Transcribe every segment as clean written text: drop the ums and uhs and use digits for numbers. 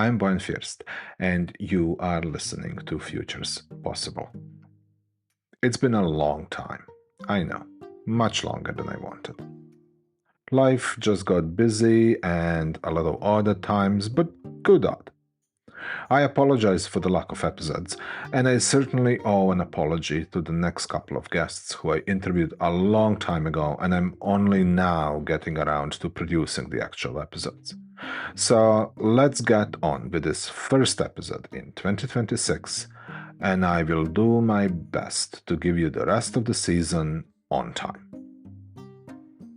I'm Brian First, and you are listening to Futures Possible. It's been a long time, I know, much longer than I wanted. Life just got busy and a little odd at times, but good odd. I apologize for the lack of episodes, and I certainly owe an apology to the next couple of guests who I interviewed a long time ago, and I'm only now getting around to producing the actual episodes. So let's get on with this first episode in 2026, and I will do my best to give you the rest of the season on time.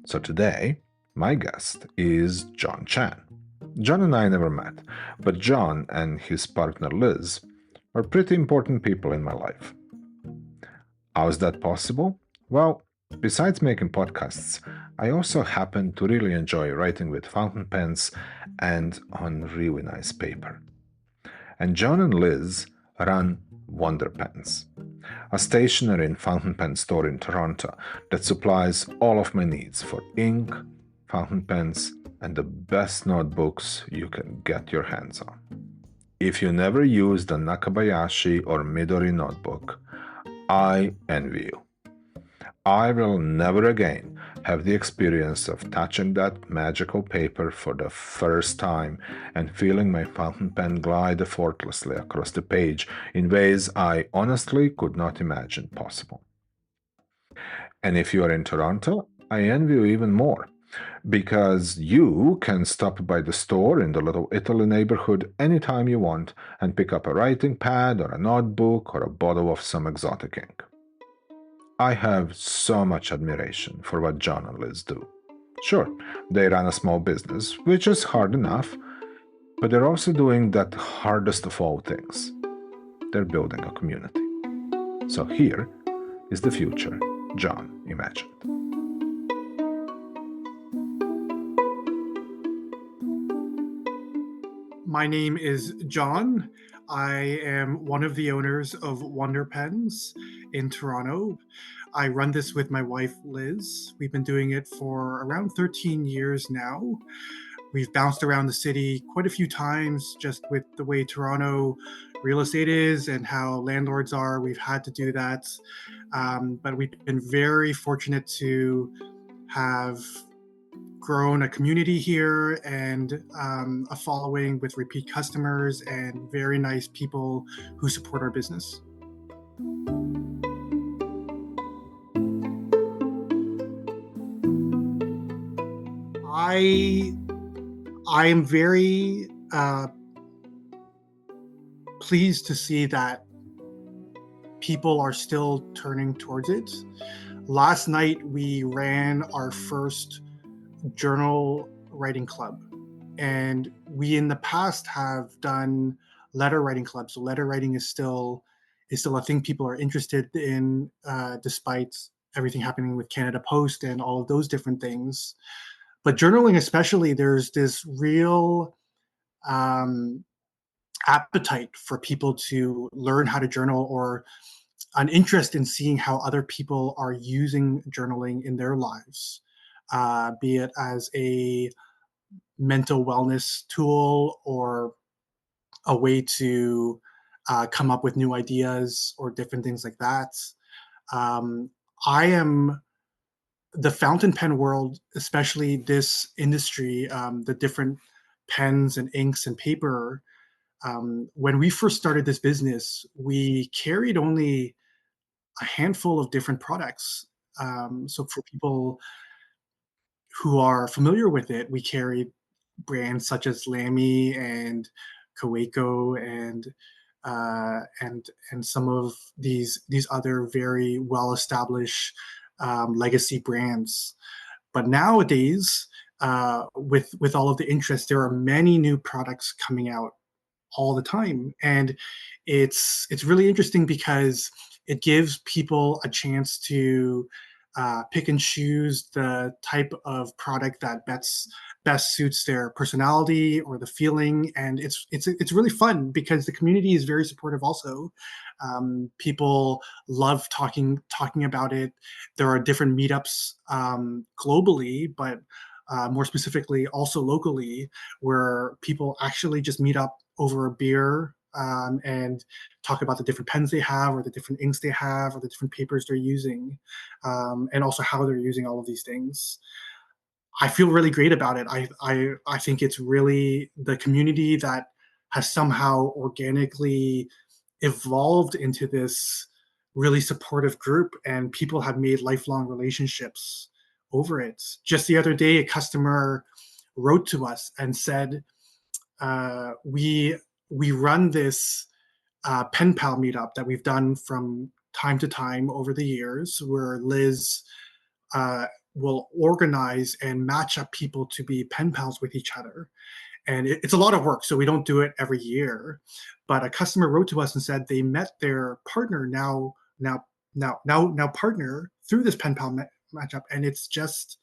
So today, my guest is John Chan. John and I never met, but John and his partner Liz are pretty important people in my life. How is that possible? Well, besides making podcasts, I also happen to really enjoy writing with fountain pens and on really nice paper. And John and Liz run Wonder Pens, a stationery and fountain pen store in Toronto that supplies all of my needs for ink, fountain pens, and the best notebooks you can get your hands on. If you never used a Nakabayashi or Midori notebook, I envy you. I will never again have the experience of touching that magical paper for the first time and feeling my fountain pen glide effortlessly across the page in ways I honestly could not imagine possible. And if you are in Toronto, I envy you even more, because you can stop by the store in the Little Italy neighborhood anytime you want and pick up a writing pad or a notebook or a bottle of some exotic ink. I have so much admiration for what John and Liz do. Sure, they run a small business, which is hard enough, but they're also doing that hardest of all things. They're building a community. So here is the future John imagined. My name is John. I am one of the owners of Wonder Pens in Toronto. I run this with my wife, Liz. We've been doing it for around 13 years now. We've bounced around the city quite a few times just with the way Toronto real estate is and how landlords are. We've had to do that. But we've been very fortunate to have grown a community here and a following with repeat customers and very nice people who support our business. I am very pleased to see that people are still turning towards it. Last night we ran our first journal writing club, and we in the past have done letter writing clubs. So letter writing is still a thing people are interested in, despite everything happening with Canada Post and all of those different things. But journaling especially, there's this real appetite for people to learn how to journal, or an interest in seeing how other people are using journaling in their lives, be it as a mental wellness tool or a way to come up with new ideas or different things like that. I am the fountain pen world, especially this industry, the different pens and inks and paper. When we first started this business, we carried only a handful of different products. So for people who are familiar with it, we carried brands such as Lamy and Kaweco and some of these other very well established legacy brands. But nowadays, with all of the interest, there are many new products coming out all the time, and it's really interesting because it gives people a chance to pick and choose the type of product that best suits their personality or the feeling, and it's really fun because the community is very supportive. Also, people love talking about it. There are different meetups globally, but more specifically, also locally, where people actually just meet up over a beer, and talk about the different pens they have, or the different inks they have, or the different papers they're using, and also how they're using all of these things. I feel really great about it. I think it's really the community that has somehow organically evolved into this really supportive group, and people have made lifelong relationships over it. Just the other day, a customer wrote to us and said, "We run this pen pal meetup that we've done from time to time over the years, where Liz uh, will organize and match up people to be pen pals with each other. And it's a lot of work, so we don't do it every year. But a customer wrote to us and said they met their partner now partner through this pen pal matchup, and it's just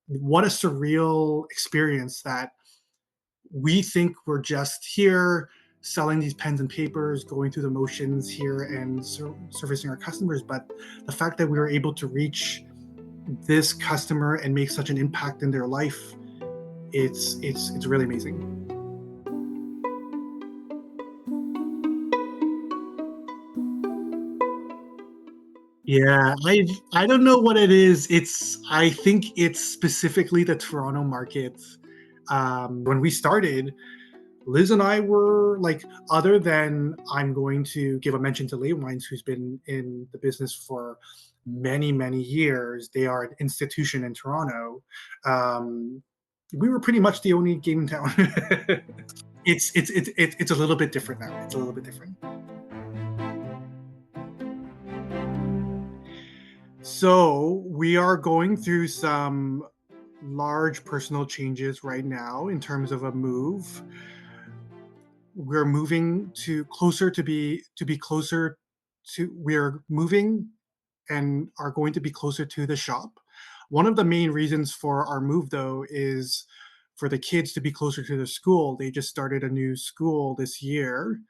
what a surreal experience that we think we're just here selling these pens and papers, going through the motions here and servicing our customers. But the fact that we were able to reach this customer and make such an impact in their life, it's really amazing. Yeah, I don't know what it is. I think it's specifically the Toronto market. When we started, Liz and I were like, other than I'm going to give a mention to Lay Wines, who's been in the business for many, many years. They are an institution in Toronto. Um, we were pretty much the only game in town. It's a little bit different now. It's a little bit different. So we are going through some large personal changes right now in terms of a move. We're moving to closer to be closer to we're moving and are going to be closer to the shop. One of the main reasons for our move, though, is for the kids to be closer to the school. They just started a new school this year.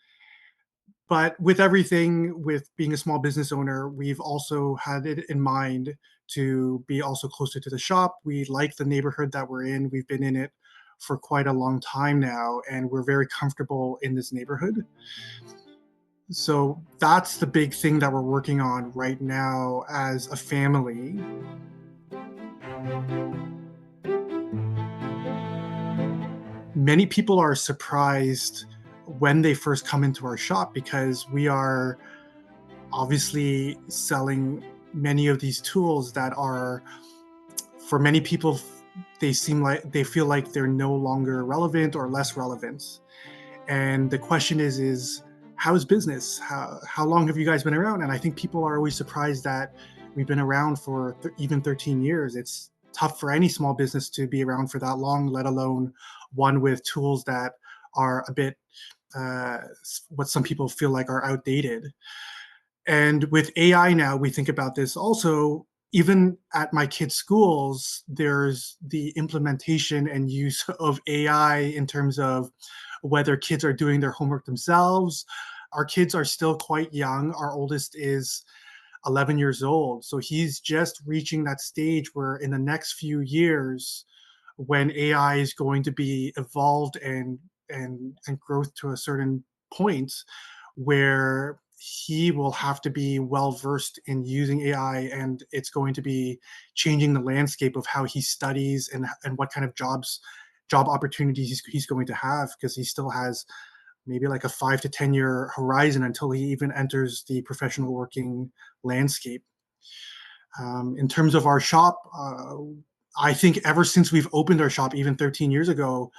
But with everything, with being a small business owner, we've also had it in mind to be also closer to the shop. We like the neighborhood that we're in. We've been in it for quite a long time now, and we're very comfortable in this neighborhood. So that's the big thing that we're working on right now as a family. Many people are surprised when they first come into our shop because we are obviously selling many of these tools that are, for many people, they seem like they feel like they're no longer relevant or less relevant. And the question is how's business? How long have you guys been around? And I think people are always surprised that we've been around for even 13 years. It's tough for any small business to be around for that long, let alone one with tools that are a bit uh, what some people feel like are outdated. And with AI now, we think about this also. Even at my kids' schools, there's the implementation and use of AI in terms of whether kids are doing their homework themselves. Our kids are still quite young. Our oldest is 11 years old. So he's just reaching that stage where in the next few years, when AI is going to be evolved and growth to a certain point where he will have to be well versed in using AI, and it's going to be changing the landscape of how he studies and what kind of job opportunities he's going to have, because he still has maybe like a 5 to 10 year horizon until he even enters the professional working landscape. In terms of our shop, I think ever since we've opened our shop, even 13 years ago,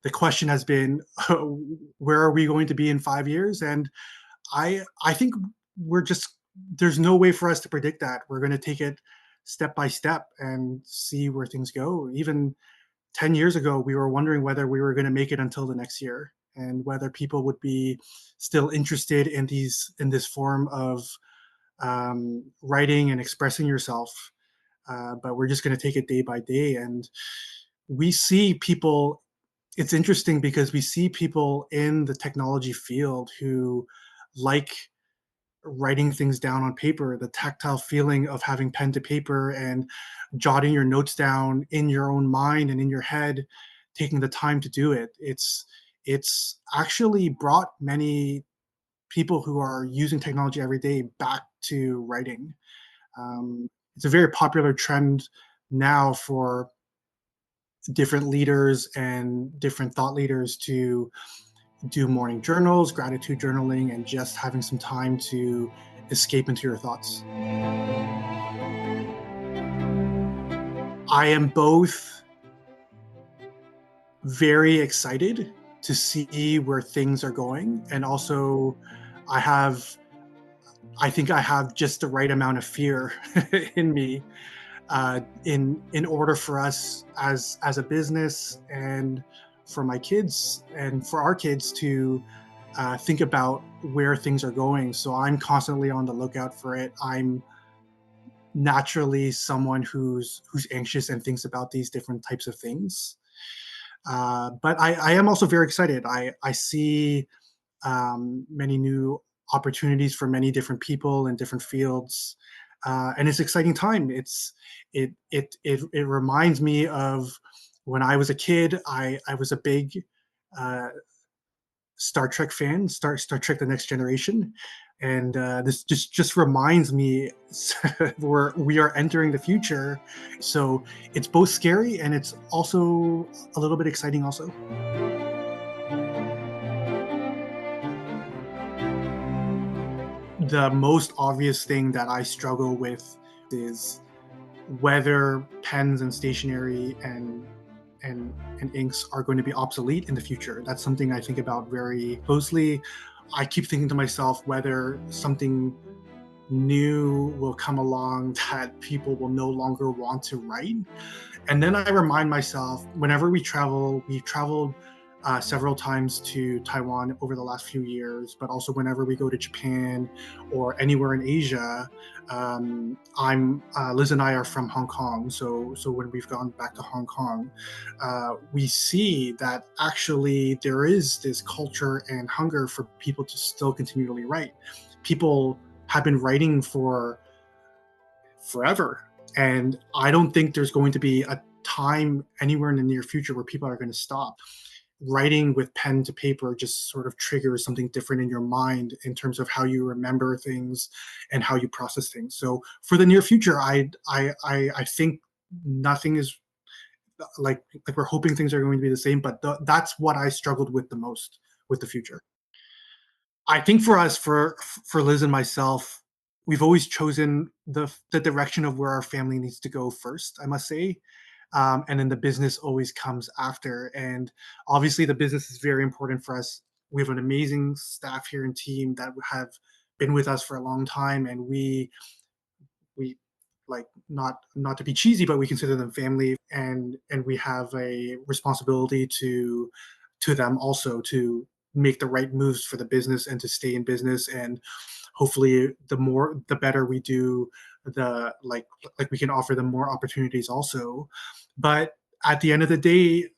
the question has been, where are we going to be in 5 years? And I think we're just there's no way for us to predict that. We're going to take it step by step and see where things go. Even 10 years ago, we were wondering whether we were going to make it until the next year, and whether people would be still interested in this form of writing and expressing yourself. But we're just going to take it day by day. And we see people, it's interesting because we see people in the technology field who like writing things down on paper, the tactile feeling of having pen to paper and jotting your notes down in your own mind and in your head, taking the time to do it. it's actually brought many people who are using technology every day back to writing. It's a very popular trend now for different leaders and different thought leaders to do morning journals, gratitude journaling, and just having some time to escape into your thoughts. I am both very excited to see where things are going, and also I have I think I have just the right amount of fear in me, in order for us as a business and for my kids and for our kids to think about where things are going. So I'm constantly on the lookout for it. I'm naturally someone who's anxious and thinks about these different types of things. But I am also very excited. I see many new opportunities for many different people in different fields, and it's an exciting time. It reminds me of when I was a kid. I was a big uh, Star Trek fan, Star Trek: The Next Generation, and this just reminds me we are entering the future. So it's both scary and it's also a little bit exciting. Also, the most obvious thing that I struggle with is whether pens and stationery and inks are going to be obsolete in the future. That's something I think about very closely. I keep thinking to myself whether something new will come along that people will no longer want to write. And then I remind myself whenever we've traveled several times to Taiwan over the last few years, but also whenever we go to Japan or anywhere in Asia. I'm Liz and I are from Hong Kong, so when we've gone back to Hong Kong, we see that actually there is this culture and hunger for people to still continually write. People have been writing for forever. And I don't think there's going to be a time anywhere in the near future where people are going to stop. Writing with pen to paper just sort of triggers something different in your mind in terms of how you remember things and how you process things. So for the near future, I think nothing is like we're hoping things are going to be the same, but that's what I struggled with the most with the future. I think for us, for Liz and myself, we've always chosen the direction of where our family needs to go first. I must say, and then the business always comes after. And obviously, the business is very important for us. We have an amazing staff here and team that have been with us for a long time, and we like not to be cheesy, but we consider them family, and we have a responsibility to them also to make the right moves for the business and to stay in business. And hopefully the better we do, the like we can offer them more opportunities also. But at the end of the day,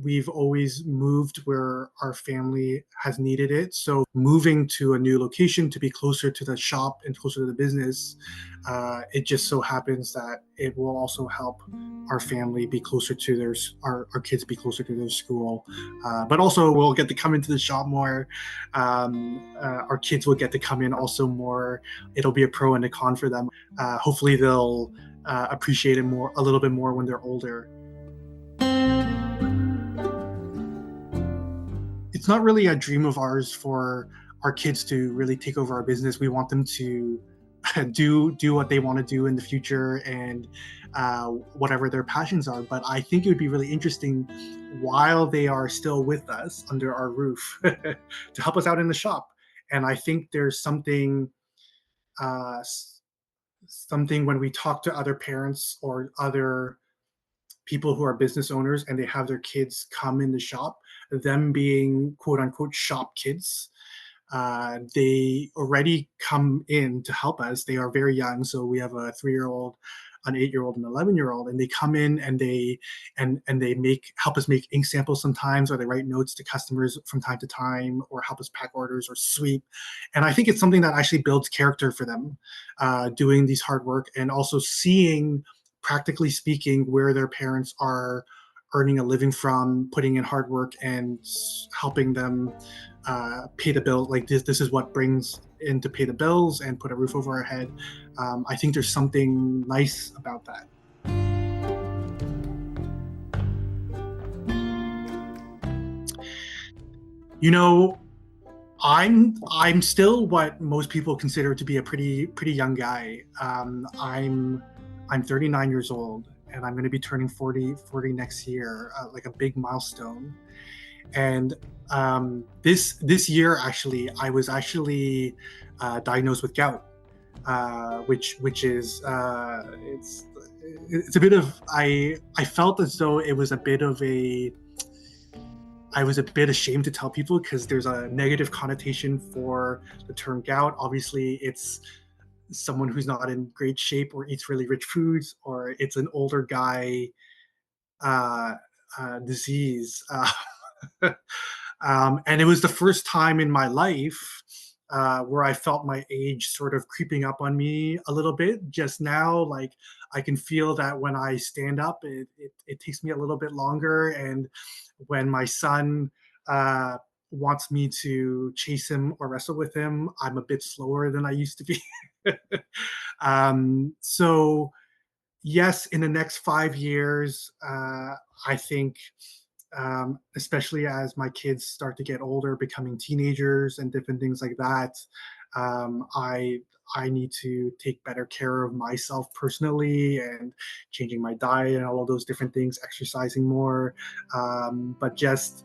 we've always moved where our family has needed it. So moving to a new location to be closer to the shop and closer to the business, it just so happens that it will also help our family be closer to our kids be closer to their school, but also we'll get to come into the shop more. Our kids will get to come in also more. It'll be a pro and a con for them. Hopefully they'll appreciate it more a little bit more when they're older. It's not really a dream of ours for our kids to really take over our business. We want them to do what they want to do in the future and whatever their passions are. But I think it would be really interesting while they are still with us under our roof to help us out in the shop. And I think there's uh, something when we talk to other parents or other people who are business owners and they have their kids come in the shop, them being quote unquote shop kids, they already come in to help us. They are very young, so we have a 3-year old, an 8-year old, and 11-year old, and they come in and they make help us make ink samples sometimes, or they write notes to customers from time to time, or help us pack orders or sweep. And I think it's something that actually builds character for them, doing these hard work and also seeing, practically speaking, where their parents earning a living from, putting in hard work and helping them pay the bill. Like this is what brings in to pay the bills and put a roof over our head. I think there's something nice about that. You know, I'm still what most people consider to be a pretty young guy. I'm 39 years old, and I'm going to be turning 40 next year, like a big milestone. And this year, actually, I was actually diagnosed with gout, which is it's a bit of I felt as though it was a bit of a I was a bit ashamed to tell people because there's a negative connotation for the term gout. Obviously, it's someone who's not in great shape or eats really rich foods, or it's an older guy uh, disease. And it was the first time in my life where I felt my age sort of creeping up on me a little bit. Just now, like I can feel that when I stand up, it takes me a little bit longer. And when my son uh, wants me to chase him or wrestle with him, I'm a bit slower than I used to be. So, yes, in the next 5 years, I think especially as my kids start to get older, becoming teenagers and different things like that. Um, I I need to take better care of myself personally and changing my diet and all of those different things, exercising more, but just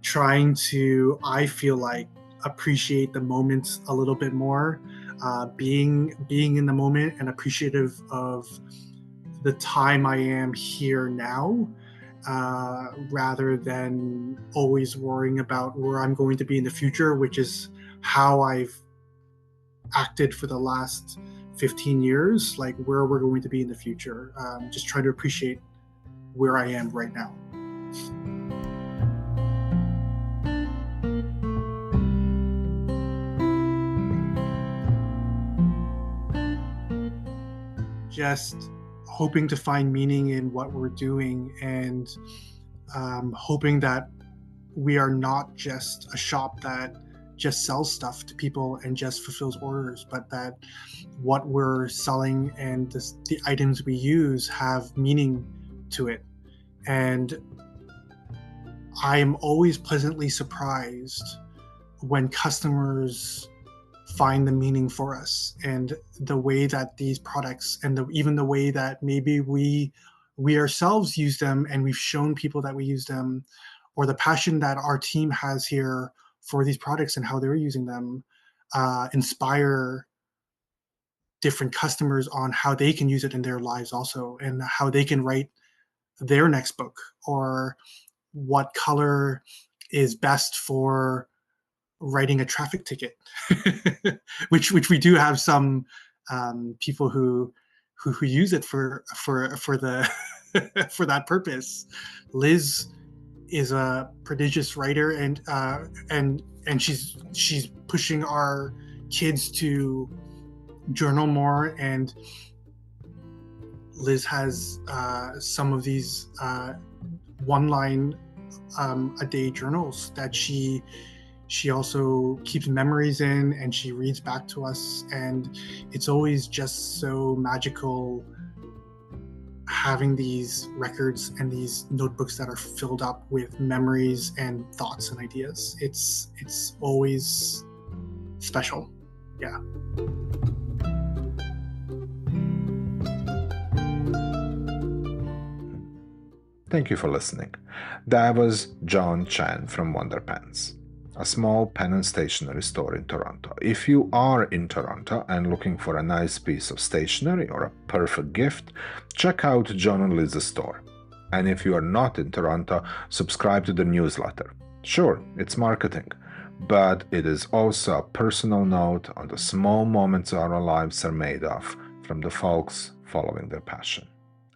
trying to, I feel like, appreciate the moments a little bit more, being in the moment and appreciative of the time I am here now, rather than always worrying about where I'm going to be in the future, which is how I've acted for the last 15 years, like where we're going to be in the future. Just trying to appreciate where I am right now. Just hoping to find meaning in what we're doing, and hoping that we are not just a shop that just sells stuff to people and just fulfills orders, but that what we're selling and the items we use have meaning to it. And I'm always pleasantly surprised when customers find the meaning for us, and the way that these products and even the way that maybe we ourselves use them and we've shown people that we use them, or the passion that our team has here for these products and how they're using them, inspire different customers on how they can use it in their lives also, and how they can write their next book, or what color is best for writing a traffic ticket, which we do have some people who use it for the for that purpose. Liz is a prodigious writer, and she's pushing our kids to journal more. And Liz has some of these one line a day journals that she also keeps memories in, and she reads back to us, and it's always just so magical having these records and these notebooks that are filled up with memories and thoughts and ideas. It's always special. Yeah. Thank you for listening. That was John Chan from Wonder Pens, a small pen and stationery store in Toronto. If you are in Toronto and looking for a nice piece of stationery or a perfect gift, check out John and Liz's store. And if you are not in Toronto, subscribe to the newsletter. Sure, it's marketing, but it is also a personal note on the small moments our lives are made of from the folks following their passion.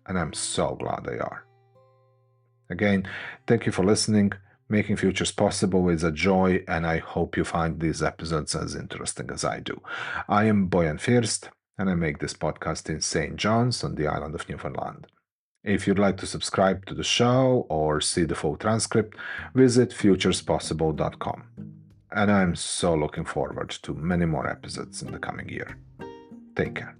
And I'm so glad they are. Again, thank you for listening. Making futures possible is a joy, and I hope you find these episodes as interesting as I do. I am Bojan First, and I make this podcast in St. John's on the island of Newfoundland. If you'd like to subscribe to the show or see the full transcript, visit futurespossible.com. And I'm so looking forward to many more episodes in the coming year. Take care.